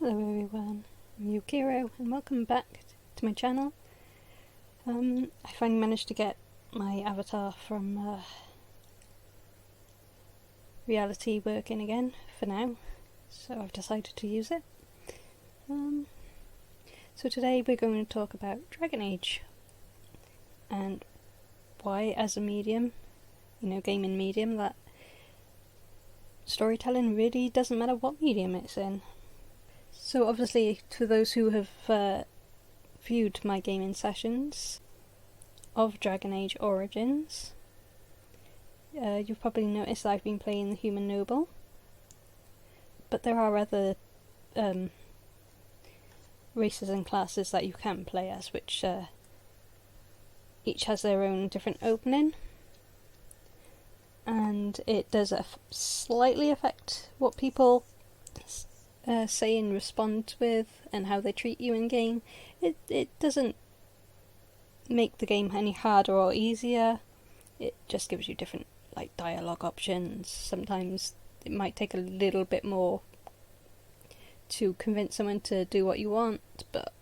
Hello everyone, I'm Yukiro and welcome back to my channel. I finally managed to get my avatar from reality working again for now, so I've decided to use it. So today we're going to talk about Dragon Age and why, as a medium, gaming medium, that storytelling really doesn't matter what medium it's in. So obviously, to those who have viewed my gaming sessions of Dragon Age Origins, you've probably noticed that I've been playing the Human Noble, but there are other races and classes that you can play as, which each has their own different opening, and it does slightly affect what people say and respond with and how they treat you in game. It doesn't make the game any harder or easier. It just gives you different dialogue options. Sometimes it might take a little bit more to convince someone to do what you want, but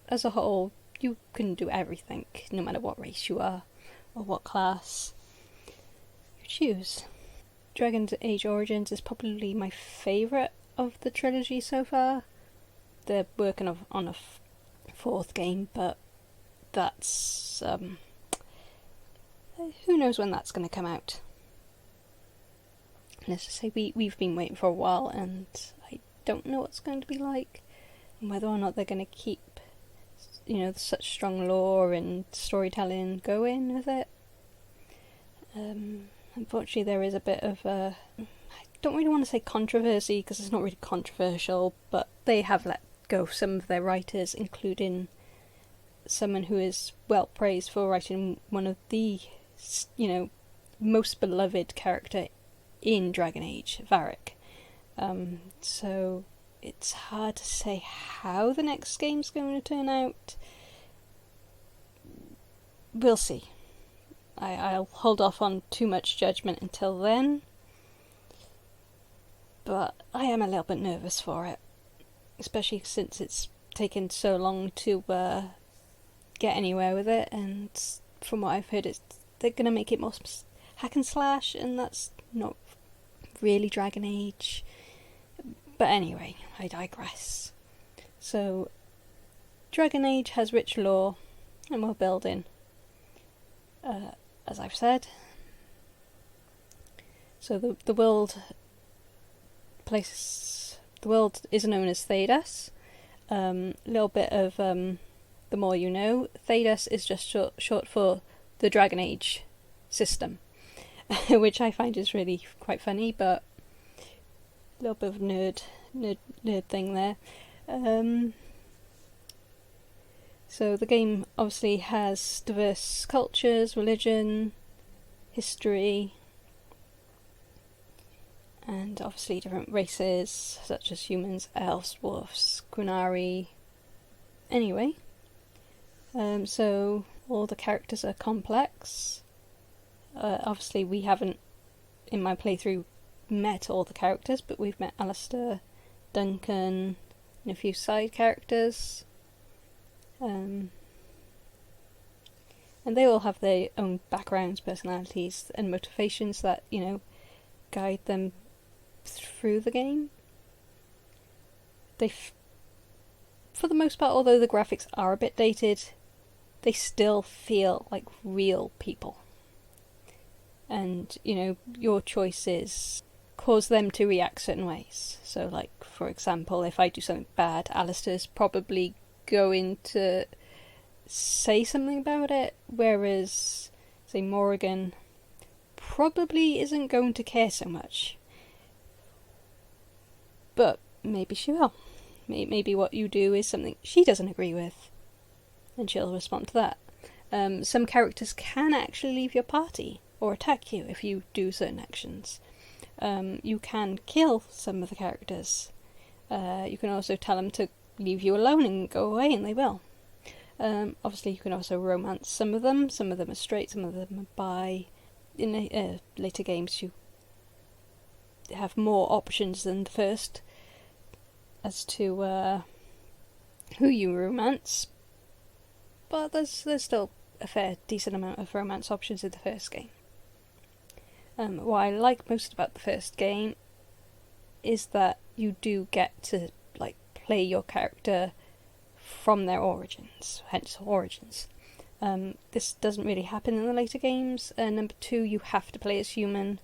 as a whole you can do everything, no matter what race you are or what class you choose. Dragon Age Origins is probably my favourite of the trilogy so far. They're working on a fourth game, but that's who knows when that's going to come out. Let's just say we've been waiting for a while, and I don't know what it's going to be like, and whether or not they're going to keep such strong lore and storytelling going with it. Unfortunately, there is a bit of I don't really want to say controversy, because it's not really controversial, but they have let go some of their writers, including someone who is well praised for writing one of the most beloved character in Dragon Age, Varric. So it's hard to say how the next game's going to turn out. We'll see. I'll hold off on too much judgment until then, but I am a little bit nervous for it, especially since it's taken so long to get anywhere with it, and from what I've heard, they're going to make it more hack and slash, and that's not really Dragon Age. But anyway, I digress. So, Dragon Age has rich lore and world building, as I've said. So the world is known as Thedas. A little bit of the more you know. Thedas is just short for the Dragon Age system, which I find is really quite funny, but a little bit of nerd thing there. So the game obviously has diverse cultures, religion, history, and obviously different races such as humans, elves, dwarfs, Qunari. Anyway, so all the characters are complex. Obviously we haven't, in my playthrough, met all the characters, but we've met Alistair, Duncan, and a few side characters. And they all have their own backgrounds, personalities, and motivations that, guide them through the game. For the most part, although the graphics are a bit dated, they still feel like real people. And, your choices cause them to react certain ways. So, for example, if I do something bad, Alistair's probably going to say something about it, whereas, say, Morrigan probably isn't going to care so much. But maybe she will. Maybe what you do is something she doesn't agree with, and she'll respond to that. Some characters can actually leave your party or attack you if you do certain actions. You can kill some of the characters. You can also tell them to leave you alone and go away, and they will. Obviously you can also romance some of them are straight, some of them are bi. In later games you have more options than the first as to who you romance, but there's still a fair decent amount of romance options in the first game. What I like most about the first game is that you do get to like play your character from their origins, hence origins. This doesn't really happen in the later games. Number 2, you have to play as human,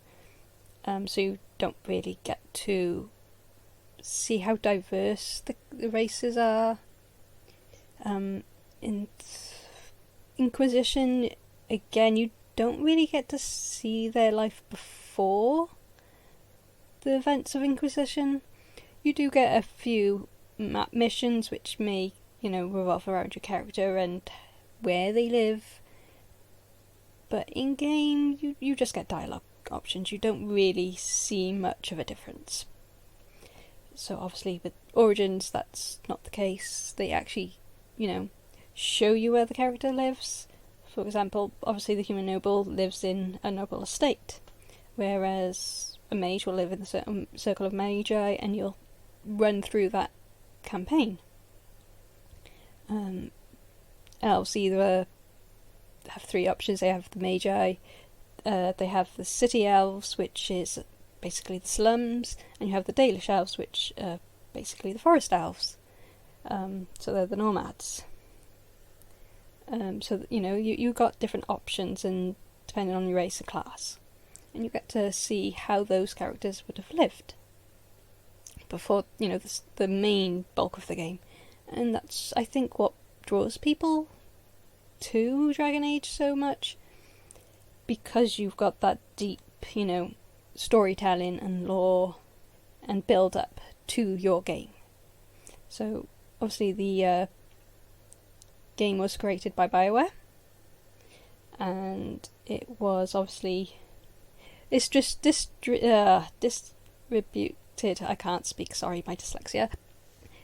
so you don't really get to see how diverse the races are. In Inquisition, again, you don't really get to see their life before the events of Inquisition. You do get a few map missions which may, revolve around your character and where they live, but in game you just get dialogue options. You don't really see much of a difference. So obviously with Origins that's not the case. They actually, show you where the character lives. For example, obviously the human noble lives in a noble estate, whereas a mage will live in the circle of magi, and you'll run through that campaign. Elves either have 3 options. They have the magi, they have the city elves, which is basically the slums, and you have the Dalish elves, which are basically the forest elves. So they're the nomads. So you got different options, and depending on your race and class, and you get to see how those characters would have lived before the main bulk of the game. And that's, I think, what draws people to Dragon Age so much, because you've got that deep storytelling and lore and build up to your game. So obviously the game was created by BioWare, and it was obviously it's just distributed. I can't speak. Sorry, my dyslexia.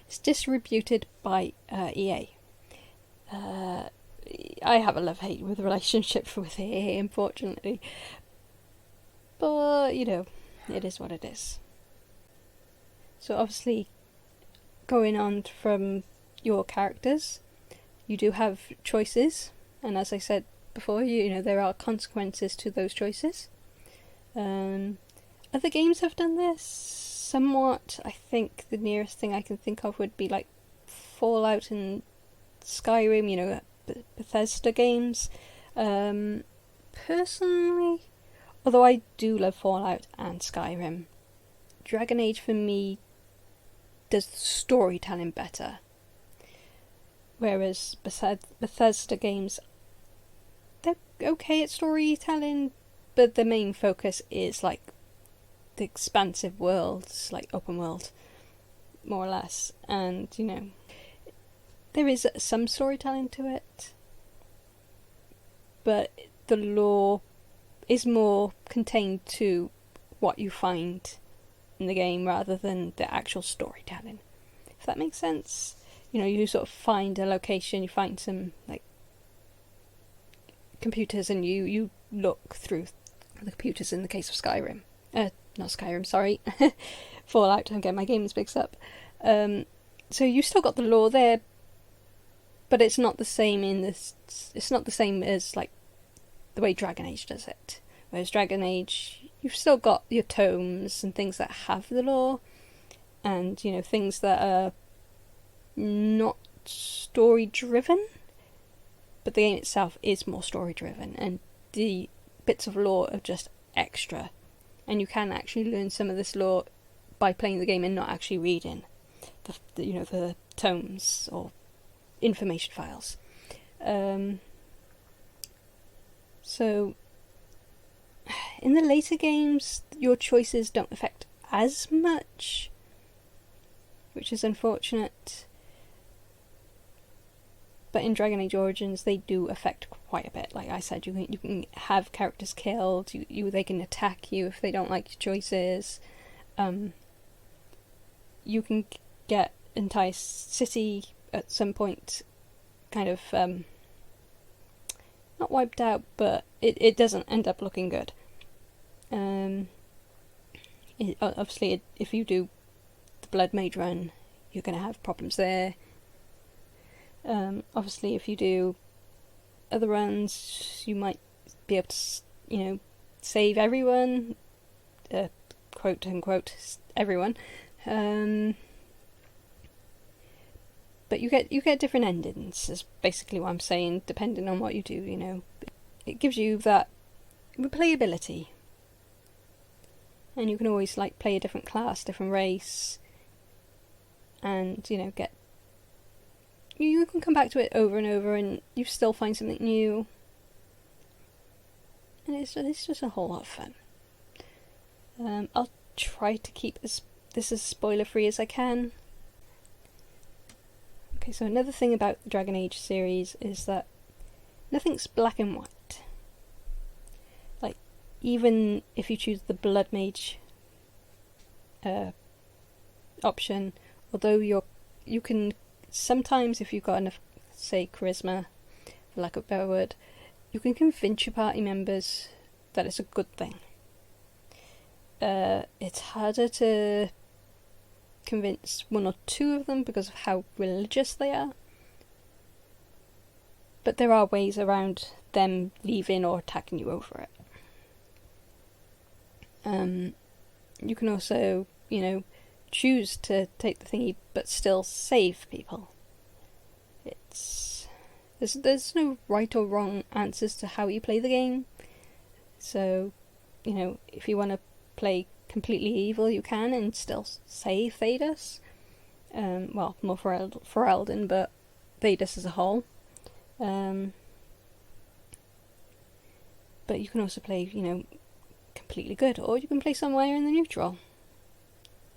It's distributed by EA. I have a love-hate with relationship with EA, unfortunately, but it is what it is. So obviously, going on from your characters, you do have choices, and as I said before, there are consequences to those choices. Other games have done this somewhat. I think the nearest thing I can think of would be like Fallout and Skyrim, Bethesda games. Personally, although I do love Fallout and Skyrim, Dragon Age for me does storytelling better. Whereas Bethesda games, they're okay at storytelling, but the main focus is like the expansive worlds, like open world, more or less. And, there is some storytelling to it, but the lore is more contained to what you find in the game rather than the actual storytelling, if that makes sense. You sort of find a location, you find some like computers, and you look through the computers in the case of Skyrim. Not Skyrim, sorry. Fallout, I'm getting my games mixed up. So you still got the lore there, but it's not the same it's not the same as like the way Dragon Age does it. Whereas Dragon Age, you've still got your tomes and things that have the lore, and things that are not story driven, but the game itself is more story driven, and the bits of lore are just extra, and you can actually learn some of this lore by playing the game and not actually reading the tomes or information files. So in the later games, your choices don't affect as much, which is unfortunate. But in Dragon Age Origins, they do affect quite a bit. Like I said, you can have characters killed. They can attack you if they don't like your choices. You can get entire city at some point, kind of not wiped out, but it doesn't end up looking good. Obviously, if you do the Blood Mage run, you're going to have problems there. Obviously, if you do other runs, you might be able to, save everyone, quote unquote, everyone. But you get different endings, is basically what I'm saying, depending on what you do, It gives you that replayability. And you can always, play a different class, different race, and, get... You can come back to it over and over, and you still find something new. And it's just a whole lot of fun. I'll try to keep this as spoiler-free as I can. Okay, so another thing about the Dragon Age series is that nothing's black and white. Even if you choose the Blood Mage option, although you can sometimes, if you've got enough, say, charisma, for lack of a better word, you can convince your party members that it's a good thing. It's harder to convince one or two of them because of how religious they are, but there are ways around them leaving or attacking you over it. You can also, choose to take the thingy but still save people. There's no right or wrong answers to how you play the game. So, if you want to play completely evil, you can and still save Thedas. Well, more for Elden, but Thedas as a whole. But you can also play, completely good, or you can play somewhere in the neutral,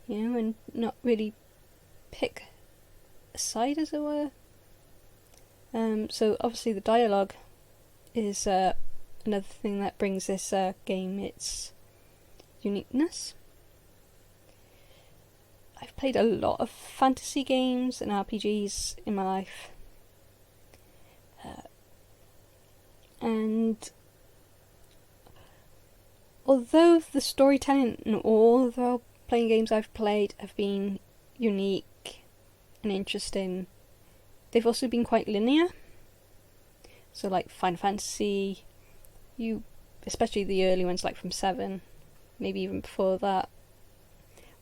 and not really pick a side, as it were. So obviously the dialogue is another thing that brings this game its uniqueness. I've played a lot of fantasy games and RPGs in my life, and although the storytelling in all of the role-playing games I've played have been unique and interesting, they've also been quite linear. So Final Fantasy, especially the early ones, from 7, maybe even before that,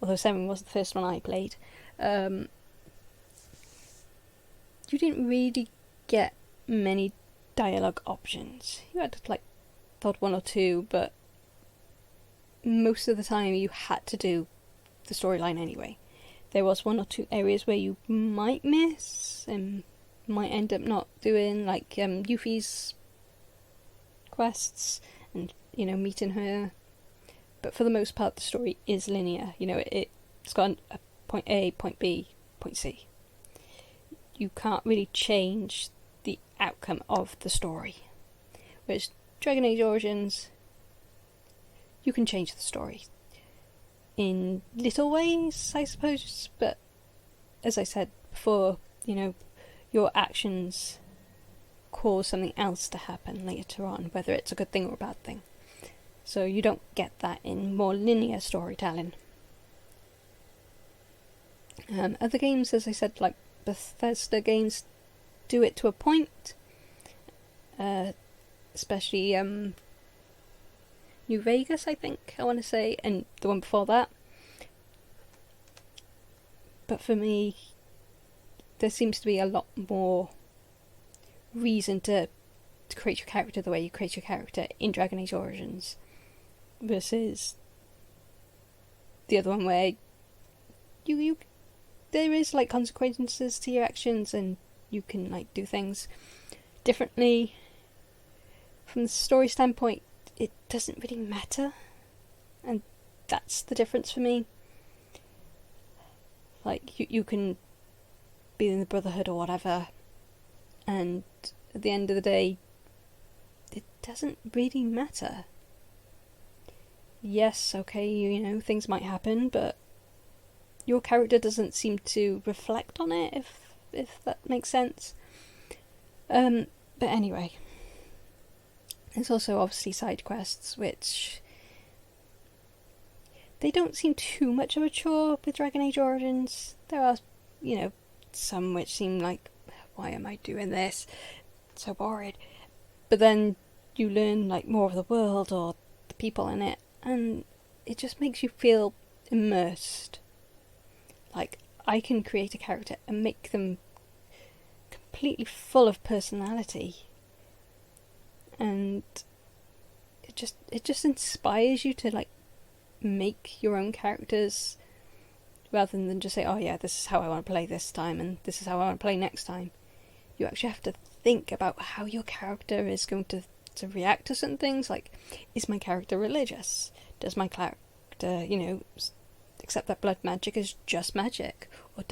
although 7 was the first one I played, you didn't really get many dialogue options. You had thought one or two, but most of the time you had to do the storyline anyway. There was one or two areas where you might miss and might end up not doing, Yuffie's quests and, meeting her. But for the most part, the story is linear. It's got a point A, point B, point C. You can't really change the outcome of the story. Whereas Dragon Age Origins, you can change the story in little ways, I suppose, but as I said before, your actions cause something else to happen later on, whether it's a good thing or a bad thing. So you don't get that in more linear storytelling. Other games, as I said, like Bethesda games, do it to a point, especially New Vegas, I think, I want to say, and the one before that. But for me, there seems to be a lot more reason to create your character the way you create your character in Dragon Age Origins versus the other one where you there is consequences to your actions and you can do things differently. From the story standpoint, it doesn't really matter, and that's the difference for me. You can be in the Brotherhood or whatever, and at the end of the day, it doesn't really matter. Yes, okay, things might happen, but your character doesn't seem to reflect on it, if that makes sense. But anyway, there's also obviously side quests, which they don't seem too much of a chore with Dragon Age Origins. There are some which seem like, why am I doing this? It's so boring. But then you learn like more of the world or the people in it, and it just makes you feel immersed. Like, I can create a character and make them completely full of personality, and it just inspires you to like make your own characters, rather than just say, oh yeah, this is how I want to play this time and this is how I want to play next time. You actually have to think about how your character is going to react to certain things. Like, is my character religious? Does my character, accept that blood magic is just magic? Or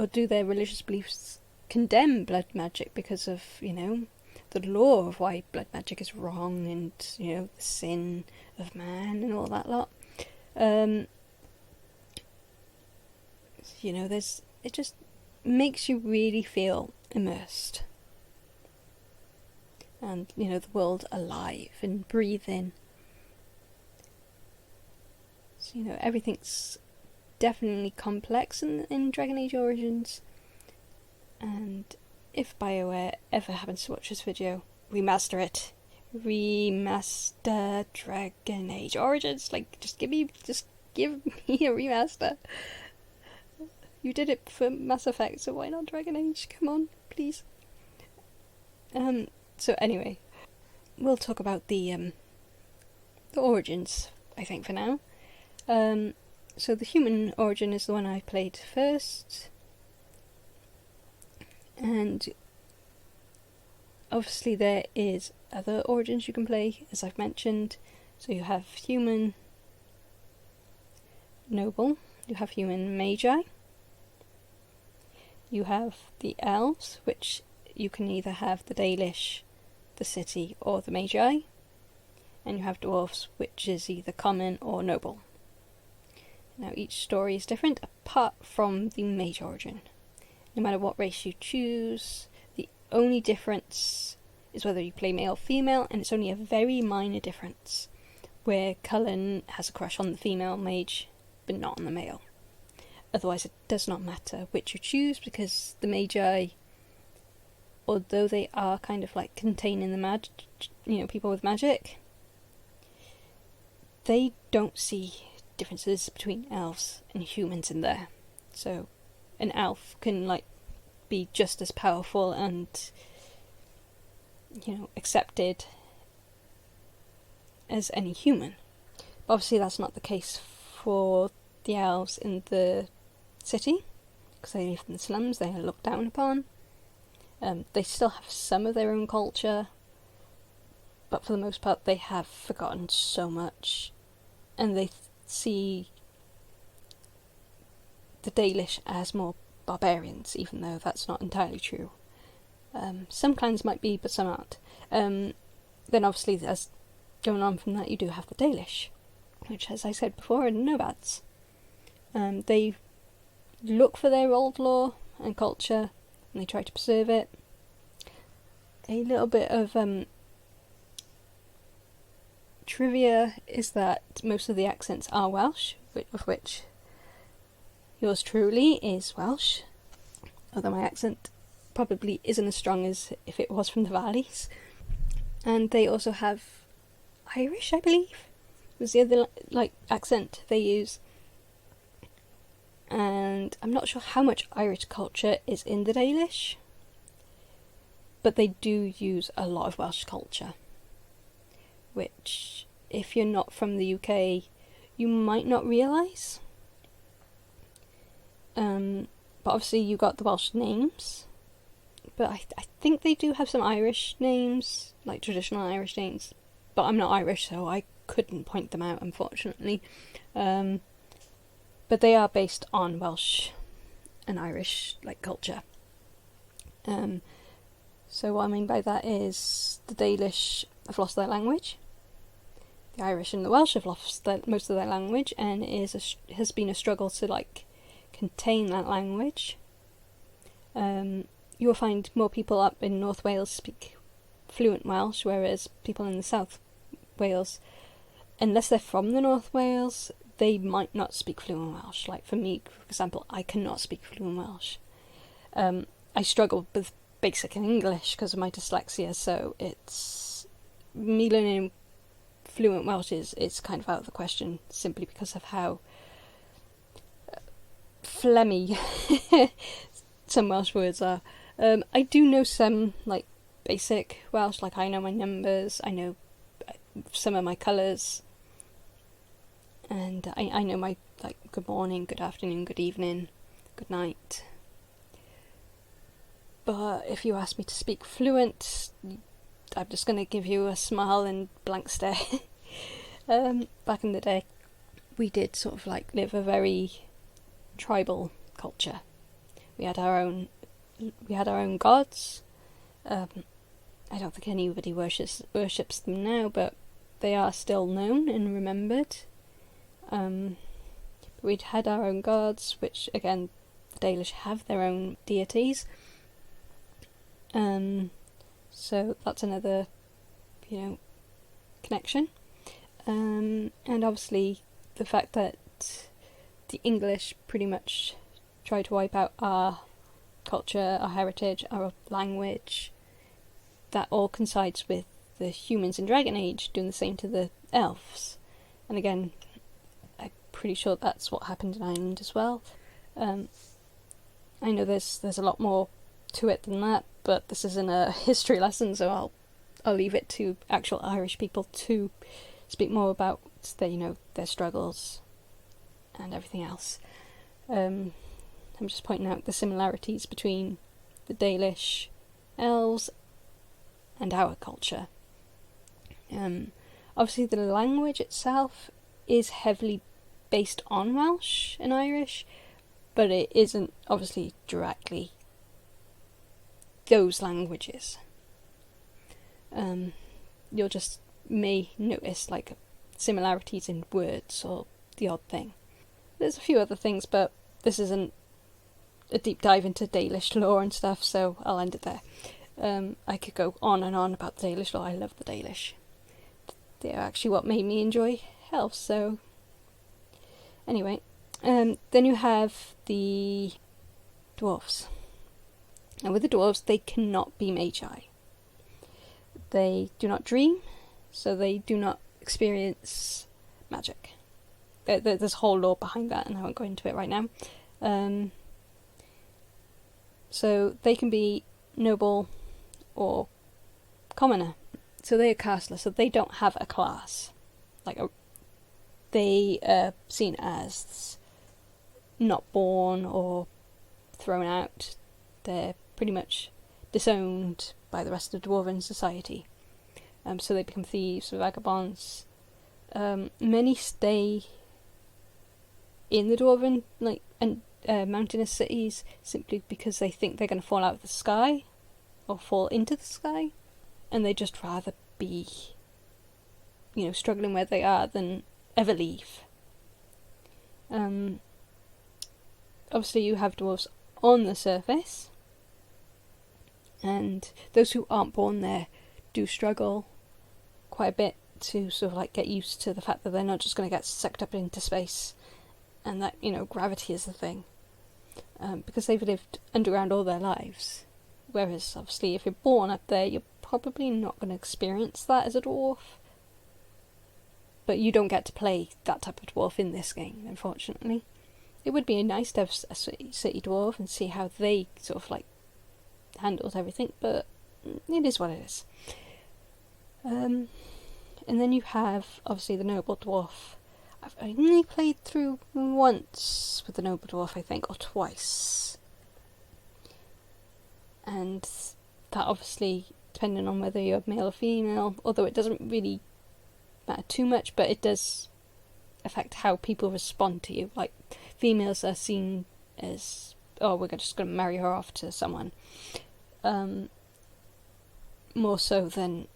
do their religious beliefs condemn blood magic because of, the law of why blood magic is wrong and, the sin of man and all that lot? It just makes you really feel immersed. And, the world alive and breathing. So, everything's definitely complex in Dragon Age Origins. And if BioWare ever happens to watch this video, remaster it. Remaster Dragon Age Origins. Like, just give me a remaster. You did it for Mass Effect, so why not Dragon Age? Come on, please. So anyway, we'll talk about the origins, I think, for now. So the human origin is the one I played first. And obviously there is other origins you can play, as I've mentioned. So you have human noble, you have human magi, you have the elves, which you can either have the Dalish, the city, or the magi, and you have dwarves, which is either common or noble. Now each story is different apart from the mage origin. No matter what race you choose, the only difference is whether you play male or female, and it's only a very minor difference, where Cullen has a crush on the female mage, but not on the male. Otherwise it does not matter which you choose, because the magi, although they are kind of like containing the people with magic, they don't see differences between elves and humans in there. So an elf can like be just as powerful and accepted as any human. But obviously that's not the case for the elves in the city, because they live in the slums. They are looked down upon. They still have some of their own culture, but for the most part they have forgotten so much, and they see the Dalish as more barbarians, even though that's not entirely true. Some clans might be, but some aren't. Then obviously, as going on from that, you do have the Dalish, which, as I said before, are nomads. They look for their old lore and culture, and they try to preserve it. A little bit of trivia is that most of the accents are Welsh, of which yours truly is Welsh, although my accent probably isn't as strong as if it was from the valleys. And they also have Irish, I believe, was the other accent they use. And I'm not sure how much Irish culture is in the Dalish, but they do use a lot of Welsh culture, which, if you're not from the UK, you might not realise. But obviously you got the Welsh names, but I think they do have some Irish names, like traditional Irish names, but I'm not Irish, so I couldn't point them out, unfortunately. But they are based on Welsh and Irish culture. So what I mean by that is the Dalish have lost their language, the Irish and the Welsh have lost most of their language, and has been a struggle to contain that language. You will find more people up in North Wales speak fluent Welsh, whereas people in the South Wales, unless they're from the North Wales, they might not speak fluent Welsh. Like for me, for example, I cannot speak fluent Welsh. I struggle with basic English because of my dyslexia, so it's me learning fluent Welsh is kind of out of the question simply because of how phlegmy some Welsh words are. I do know some like basic Welsh, like I know my numbers, I know some of my colours, and I know my like good morning, good afternoon, good evening, good night. But if you ask me to speak fluent, I'm just going to give you a smile and blank stare. Back in the day, we did sort of like live a very tribal culture. We had our own gods. I don't think anybody worships them now, but they are still known and remembered. We'd had our own gods, which again, the Dalish have their own deities. So that's another, connection. And obviously the fact that the English pretty much tried to wipe out our culture, our heritage, our language, that all coincides with the humans in Dragon Age doing the same to the elves. And again, I'm pretty sure that's what happened in Ireland as well. I know there's a lot more to it than that, but this isn't a history lesson, so I'll leave it to actual Irish people to speak more about their struggles and everything else. I'm just pointing out the similarities between the Dalish elves and our culture. Obviously the language itself is heavily based on Welsh and Irish, but it isn't obviously directly those languages. You'll just may notice like similarities in words or the odd thing. There's a few other things, but this isn't a deep dive into Dalish lore and stuff, so I'll end it there. I could go on and on about the Dalish lore. I love the Dalish. They're actually what made me enjoy elves, so anyway. Then you have the dwarves. And with the dwarves, they cannot be magi. They do not dream, so they do not experience magic. There's a whole lore behind that, and I won't go into it right now. So they can be noble or commoner. So they are casteless, so they don't have a class. They are seen as not born or thrown out. They're pretty much disowned by the rest of dwarven society. So they become thieves, vagabonds. Many stay in the dwarven mountainous cities simply because they think they're going to fall out of the sky or fall into the sky, and they just rather be, struggling where they are than ever leave. Obviously you have dwarves on the surface, and those who aren't born there do struggle quite a bit to sort of get used to the fact that they're not just going to get sucked up into space, and that gravity is the thing, because they've lived underground all their lives. Whereas obviously if you're born up there, you're probably not going to experience that as a dwarf, but you don't get to play that type of dwarf in this game, unfortunately. It would be nice to have a city dwarf and see how they sort of handles everything, but it is what it is. And then you have obviously the noble dwarf. I've only played through once with the noble dwarf, I think, or twice, and that obviously depending on whether you're male or female, although it doesn't really matter too much, but it does affect how people respond to you. Females are seen as, oh, we're just going to marry her off to someone, more so than...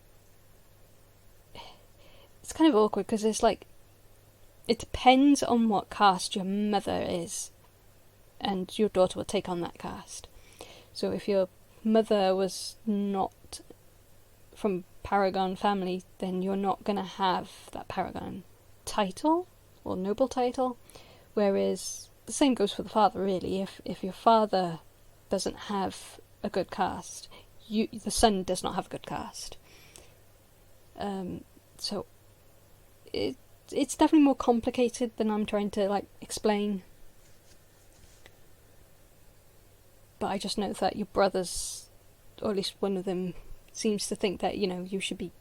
It's kind of awkward because it's it depends on what caste your mother is, and your daughter will take on that caste. So if your mother was not from Paragon family, then you're not going to have that Paragon title or noble title, whereas the same goes for the father, really. If your father doesn't have a good caste, the son does not have a good caste. So it's definitely more complicated than I'm trying to like explain. But I just know that your brothers, or at least one of them, seems to think that, you should be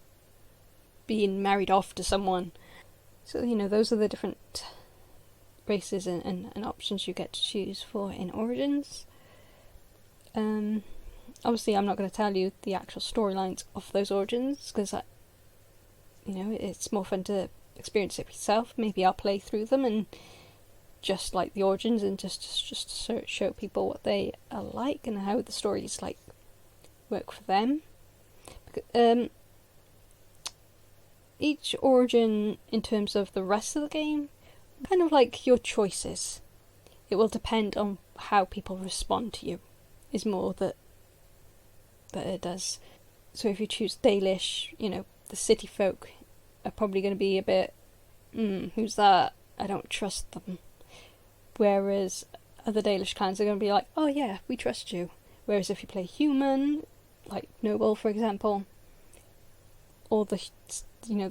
being married off to someone. So, those are the different races and options you get to choose for in Origins. Obviously, I'm not going to tell you the actual storylines of those Origins, because it's more fun to experience it yourself. Maybe I'll play through them and just like the Origins, and just show people what they are like and how the stories like work for them. Each Origin, in terms of the rest of the game, kind of like your choices. It will depend on how people respond to you, is more that it does. So if you choose Dalish, the city folk are probably going to be a bit, who's that? I don't trust them. Whereas other Dalish clans are going to be like, oh yeah, we trust you. Whereas if you play human, like Noble for example, or the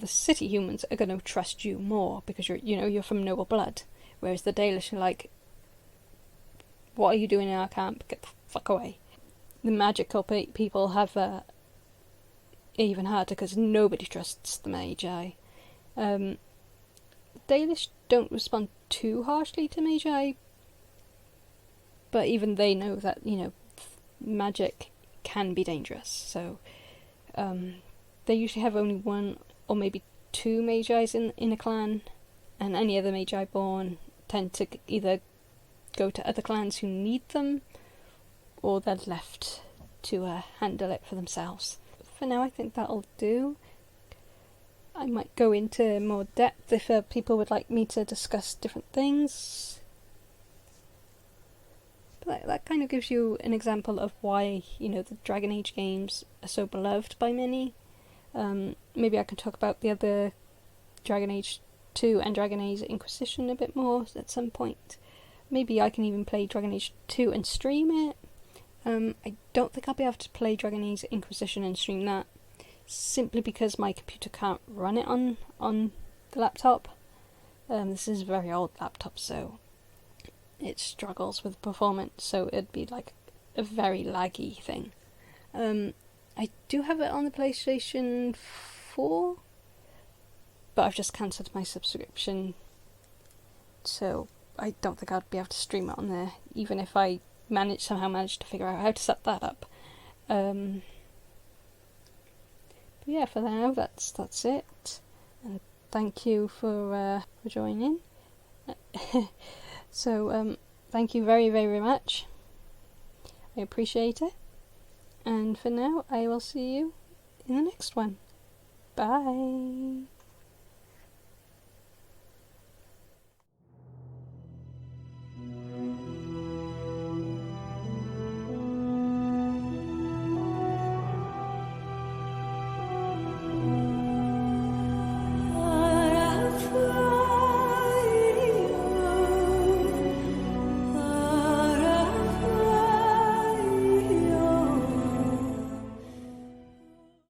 city humans are going to trust you more because you're from noble blood. Whereas the Dalish are like, what are you doing in our camp? Get the fuck away. The magical people have even harder because nobody trusts the Magi. Dalish don't respond too harshly to Magi, but even they know that magic can be dangerous. So they usually have only one or maybe two Magi's in a clan, and any other Magi born tend to either go to other clans who need them, or they're left to handle it for themselves. For now, I think that'll do. I might go into more depth if people would like me to discuss different things. But that kind of gives you an example of why, the Dragon Age games are so beloved by many. Maybe I can talk about the other Dragon Age 2 and Dragon Age Inquisition a bit more at some point. Maybe I can even play Dragon Age 2 and stream it. I don't think I'll be able to play Dragon Age Inquisition and stream that, simply because my computer can't run it on the laptop. This is a very old laptop, so it struggles with performance, so it'd be like a very laggy thing. I do have it on the PlayStation 4, but I've just cancelled my subscription, so I don't think I'd be able to stream it on there, even if I somehow managed to figure out how to set that up. But yeah, for now, that's it. And thank you for joining. So thank you very, very much. I appreciate it. And for now, I will see you in the next one. Bye.